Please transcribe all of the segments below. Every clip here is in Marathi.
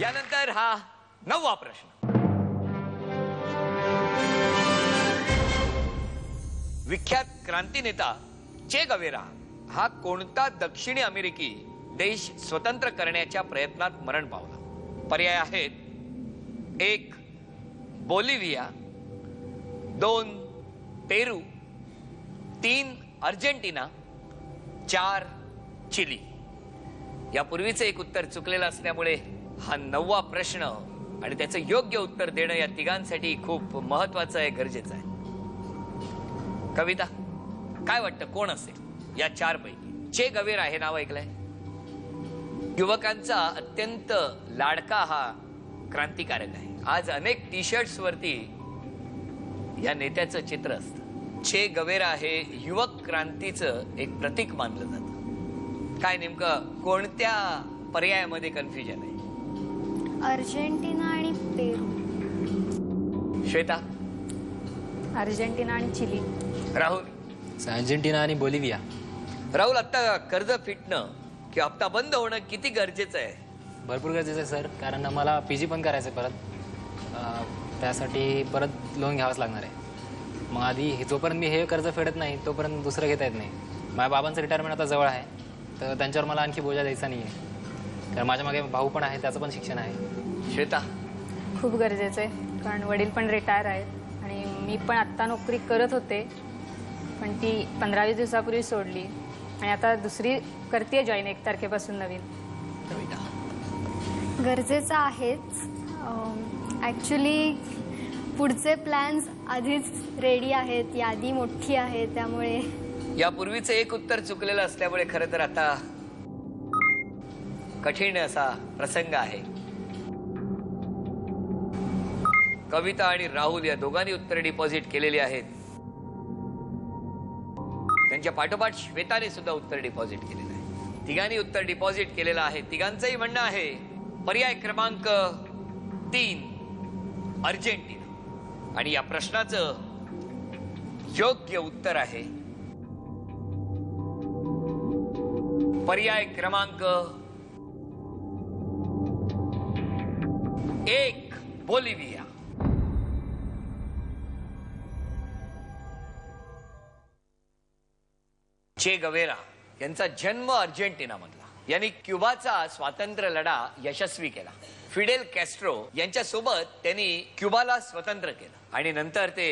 यानंतर हा 9वा प्रश्न. विख्यात क्रांतिनेता चे गवेरा हा कोणता दक्षिणी अमेरिकी देश स्वतंत्र करण्याच्या प्रयत्नात मरण पावला? पर्याय आहेत: 1 बोलिव्हिया, 2 पेरू, 3 अर्जेंटिना, 4 चिली. यापूर्वीचं एक उत्तर चुकलेलं असल्यामुळे हा 9वा प्रश्न आणि त्याचं योग्य उत्तर देणं या तिघांसाठी खूप महत्वाचं आहे, गरजेचं आहे. कविता, काय वाटतं कोण असेल या 4 पैकी? चे गवेरा हे नाव ऐकलंय? युवकांचा अत्यंत लाडका हा क्रांतिकारक आहे. आज अनेक टी शर्ट्स वरती या नेत्याचं चित्र असतं. चे गवेरा हे युवक क्रांतीचं एक प्रतीक मानलं जातं. काय नेमकं कोणत्या पर्यायामध्ये कन्फ्युजन आहे? अर्जेंटिना आणि पेरू. श्वेता? अर्जेंटिना आणि चिली. राहुल? अर्जेंटिना आणि बोलिव्हिया. राहुल, आता कर्ज फिटणं किंवा हप्ता बंद होणं किती गरजेचं आहे? भरपूर गरजेचं आहे सर, कारण मला पीजी पण करायचं आहे परत. त्यासाठी परत लोन घ्यावंच लागणार आहे. मग आधी जोपर्यंत मी हे कर्ज फेडत नाही तोपर्यंत दुसरं घेता येत नाही. माझ्या बाबांचं रिटायरमेंट आता जवळ आहे, तर त्यांच्यावर मला आणखी बोजा द्यायचा नाही आहे. कारण माझ्या मागे भाऊ पण आहे, त्याचं पण शिक्षण आहे. श्वेता? खूप गरजेचं आहे, कारण वडील पण रिटायर आहेत आणि मी पण आत्ता नोकरी करत होते, पण ती 15-20 दिवसापूर्वी सोडली आणि आता दुसरी करते जॉईन 1 तारखेपासून नवीन. गरजेचं आहेच. ॲक्च्युली पुढचे प्लॅन्स आधीच रेडी आहेत, यादी मोठी आहे, त्यामुळे. यापूर्वीचं एक उत्तर चुकलेलं असल्यामुळे खरं तर आता कठीण असा प्रसंग आहे. कविता आणि राहुल या दोघांनी उत्तर डिपॉझिट केलेली आहेत. त्यांच्या पाठोपाठ श्वेताने सुद्धा उत्तर डिपॉझिट केलेलं आहे. तिघांनी उत्तर डिपॉझिट केलेलं आहे. तिघांचंही म्हणणं आहे पर्याय क्रमांक 3 अर्जेंटिना. आणि या प्रश्नाचं योग्य उत्तर आहे पर्याय क्रमांक 1 बोलिव्हिया. चे गवेरा यांचा जन्म अर्जेंटिनामधला. यांनी क्युबाचा स्वातंत्र्य लढा यशस्वी केला. फिडेल कॅस्ट्रो यांच्यासोबत त्यांनी क्युबाला स्वतंत्र केलं आणि नंतर ते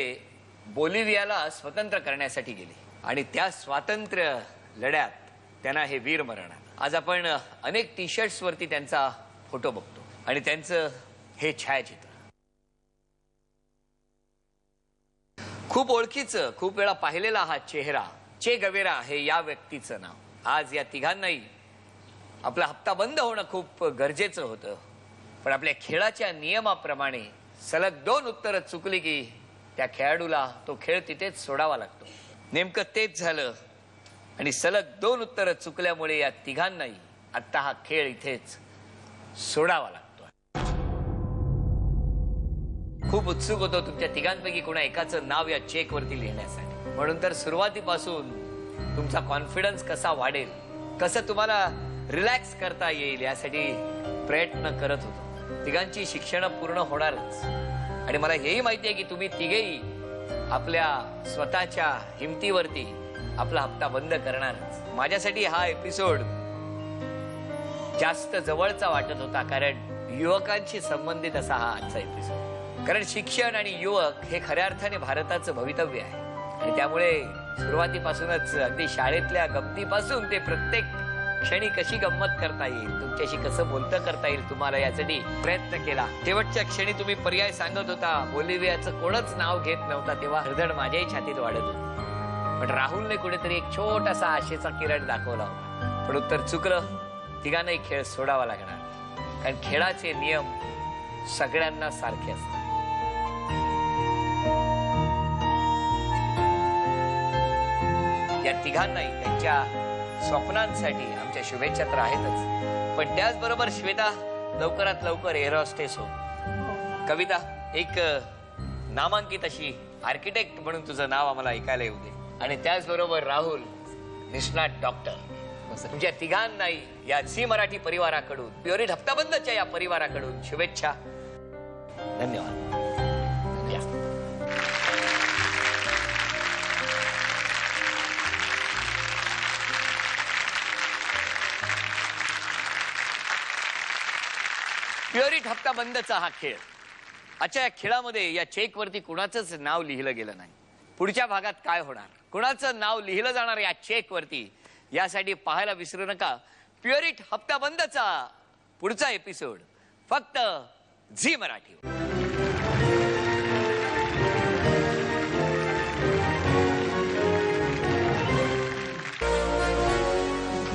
बोलिव्हियाला स्वतंत्र करण्यासाठी गेले आणि त्या स्वातंत्र्य लढ्यात त्यांना हे वीर मरण आलं. आज आपण अनेक टी शर्ट्स वरती त्यांचा फोटो बघतो आणि त्यांचं हे छायाचित्र खूप ओळखीचं, खूप वेळा पाहिलेला हा चेहरा चे गवेरा हे या व्यक्तीचं नाव. आज या तिघांनाही आपला हप्ता बंद होणं खूप गरजेचं होतं, पण आपल्या खेळाच्या नियमाप्रमाणे सलग 2 उत्तरं चुकली की त्या खेळाडूला तो खेळ तिथेच सोडावा लागतो. नेमकं तेच झालं आणि सलग 2 उत्तरं चुकल्यामुळे या तिघांनाही आता हा खेळ इथेच सोडावा लागतो. खूप उत्सुक होतो तुमच्या तिघांपैकी कोणा एकाचं नाव या चेक वरती लिहिण्यासाठी. म्हणून तर सुरुवातीपासून तुमचा कॉन्फिडन्स कसा वाढेल, कसं तुम्हाला रिलॅक्स करता येईल यासाठी प्रयत्न करत होतो. तिघांची शिक्षण पूर्ण होणारच आणि मला हेही माहिती आहे की तुम्ही तिघेही आपल्या स्वतःच्या हिमतीवरती आपला हप्ता बंद करणारच. माझ्यासाठी हा एपिसोड जास्त जवळचा वाटत होता, कारण युवकांशी संबंधित असा हा आजचा एपिसोड. कारण शिक्षण आणि युवक हे खऱ्या अर्थाने भारताचं भवितव्य आहे आणि त्यामुळे सुरुवातीपासूनच अगदी शाळेतल्या गमतीपासून ते प्रत्येक क्षणी कशी गंमत करता येईल, तुमच्याशी कसं बोलतं करता येईल तुम्हाला, यासाठी प्रयत्न केला. शेवटच्या क्षणी तुम्ही पर्याय सांगत होता, बोलिव्हियाचं कोणच नाव घेत नव्हता, तेव्हा हृदय माझ्याही छातीत वाढत होतं. पण राहुलने कुठेतरी एक छोटासा आशेचा किरण दाखवला होता. पण उत्तर चुकलं. तिघांनाही खेळ सोडावा लागणार, कारण खेळाचे नियम सगळ्यांना सारखे असतात. या तिघांनाही त्यांच्या स्वप्नांसाठी आमच्या शुभेच्छा तर आहेतच, पण त्याचबरोबर श्वेता लवकरात लवकर एअर होस्टेस हो. कविता, एक नामांकित अशी आर्किटेक्ट म्हणून तुझं नाव आम्हाला ऐकायला येऊ दे. आणि त्याचबरोबर राहुल निष्णात डॉक्टर. हो सर. तुमच्या तिघांनाही या झी मराठी परिवाराकडून, प्युअर हप्ताबंदच्या या परिवाराकडून शुभेच्छा. धन्यवाद. या. प्युअरिट हप्ता बंदचा हा खेळ. आजच्या या खेळामध्ये या चेकवरती कुणाचंच नाव लिहिलं गेलं नाही. पुढच्या भागात काय होणार, कुणाचं नाव लिहिलं जाणार या चेकवरती, यासाठी पाहायला विसरू नका प्युअरिट हप्ता बंदचा पुढचा एपिसोड फक्त Zee Marathi.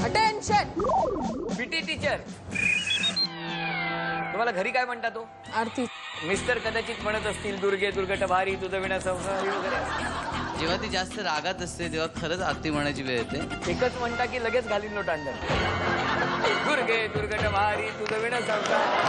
Attention. PT teacher, तुम्हाला घरी काय म्हणता तो? आरती. मिस्टर कदाचित म्हणत असतील दुर्गे दुर्गट भारी तुझं विना संसारी वगैरे. जेव्हा ती जास्त रागात असते तेव्हा खरंच आरती म्हणायची वेळ येते. एकच म्हणता की लगेच घालीन लोटांडर. दुर्गे दुर्गट भारी तुझं विना संसारी.